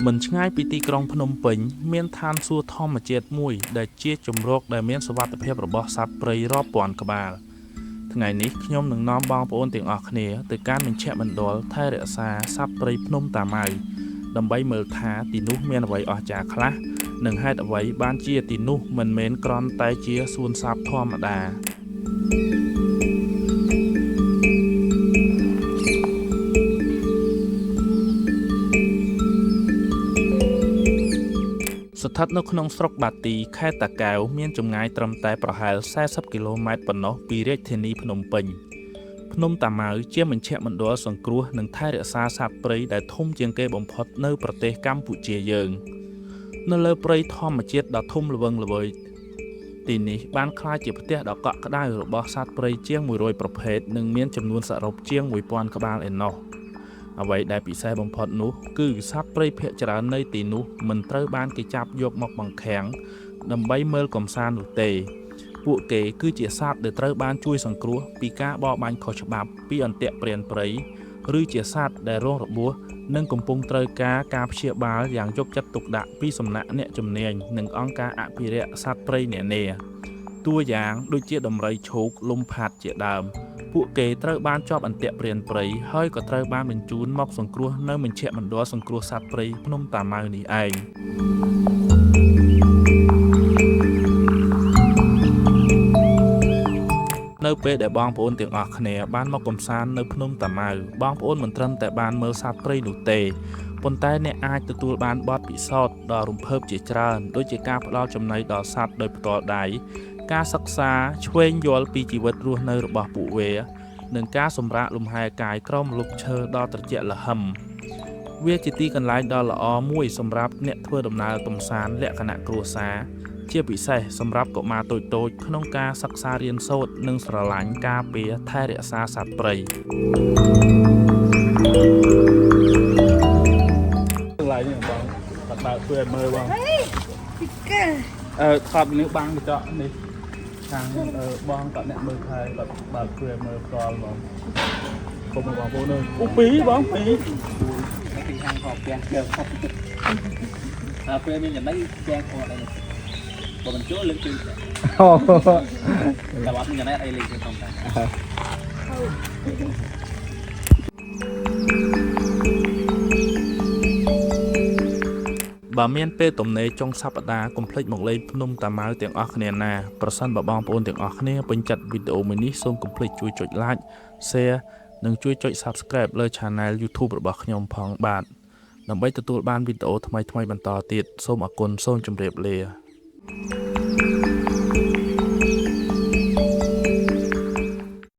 មិនឆ្ងាយពីទីក្រុងភ្នំពេញមានឋានសួគ៌ធម្មជាតិមួយដែលជាជម្រកដែលមានសុវត្ថិភាពរបស់សត្វព្រៃរាប់ពាន់ក្បាលថ្ងៃនេះខ្ញុំនឹងនាំបងប្អូនទាំងអស់គ្នាទៅកាន់មជ្ឈមណ្ឌលថែរក្សាសត្វព្រៃភ្នំតាម៉ៅដើម្បីមើលថាទីនោះមានអ្វីអស្ចារ្យខ្លះនិងហេតុអ្វីបានជាទីនោះមិនមែនគ្រាន់តែជាសួនសត្វធម្មតាស្ថិតនៅក្នុងស្រុកបាទីខេត្តតាកែវមានចម្ងាយត្រឹមតែប្រហែល40គីឡូម៉ែត្រប៉ុណ្ណោះពីរាជធានីភ្នំពេញភ្នំតាម៉ៅជាមជ្ឈមណ្ឌលសង្គ្រោះនិងថែរក្សាសត្វព្រៃដែលធំជាងគេបំផុតនៅប្រទេសកម្ពុជាយើងនៅលើព្រៃធម្មជាតិដ៏ធំល្វឹងល្វើយទីនេះបានក្លាយជាផ្ទះដ៏កក់ក្ដៅរបស់សត្វព្រៃជាង100ប្រភេទនិងមានចំនួនសរុបជាង1000ក្បាលឯណោះអ្វីដែលពិសេសបំផុតនោះគឺសត្វព្រៃភាគច្រើននៅទីនោះមិនត្រូវបានគេចាប់យកមកបង្ខាំងដើម្បីមើលកម្សាន្តនោះទេពួកគេគឺជាសត្វដែលត្រូវបានជួយសង្គ្រោះពីការបរបាញ់ខុសច្បាប់ពីអន្ទាក់ព្រានព្រៃឬជាសត្វដែលរងរបួសនិងកំពុងត្រូវការព្យាបាលយ៉ាងយកចិត្តទុកដាក់ពីសំណាក់អ្នកជំនាញនិងអង្គការអភិរក្សសត្វព្រៃនានាតួយ៉ាងដូចជាដំរីឈោកលំផាត់ជាដើមពួកគេត្រូវបានជាប់អន្ទាក់ព្រានព្រៃហើយក៏ត្រូវបានបញ្ជូនមកសង្គ្រោះនៅមជ្ឈមណ្ឌលសង្គ្រោះសត្វព្រៃភ្នំតាម៉ៅនេះឯងនៅពេលដែលបងប្អូនទាំងអស់គ្នាបានមកកំសាន្តនៅភ្នំតាម៉ៅបងប្អូនមិនត្រឹមតែបានមើលសត្វព្រៃនោះទេប៉ុន្តែអ្នកអាចទទួលបានបទពិសោធន៍ដ៏រំភើបជាច្រើនដូចជាការផ្ដល់ចំណីដល់សត្វដោយផ្ទាល់ដៃការសិក្សាឆ្វេងយល់ពីជីវិតរស់នៅរបស់ពួកវានិងការសម្រាកលំហែកាយក្រោមម្លប់ឈើដ៏ត្រជាក់ល្ហឹមវាជាទីកន្លែងដ៏ល្អមួយសម្រាប់អ្នកធ្វើដំណើរកម្សាន្តលក្ខណៈគ្រួសារជាពិសេសសម្រាប់កុមារតូចៗក្នុងការសិក្សារៀនសូត្រនិងស្រឡាញ់ការពារថែរក្សាសត្វព្រៃឡើយនេះបងបើកធ្វើឲ្យមើលបងថតនេះបាំងកញ្ចក់នេះខាងបងក៏អ្នកមើលថែគាត់បើកធ្វើឲ្យមើលផ្ទាល់បងគុំបងប្អូនអើយអូពីរបងពីរពីខាងខប់ផ្ទះដើមខប់ពេលមានចំណៃផ្ទះគាត់អីបើមិនចូលលើកជើងតែអត់មានចំណៃអីលេងទៅធម្មតាបើមានពេលទំនេរចុងសប្តាហ៍កុំភ្លេចមកលេងភ្នំតាម៉ៅទាំងអស់គ្នាណាប្រសិនបើបងប្អូនទាំងអស់គ្នាពេញចិត្តវីដេអូមួយនេះសូមកុំភ្លេចជួយចុច like share និងជួយចុច subscribe លើ Channel YouTube របស់ខ្ញុំផងបាទដើម្បីទទួលបានវីដេអូថ្មីៗបន្តទៀតសូមអរគុណសូមជម្រាបលា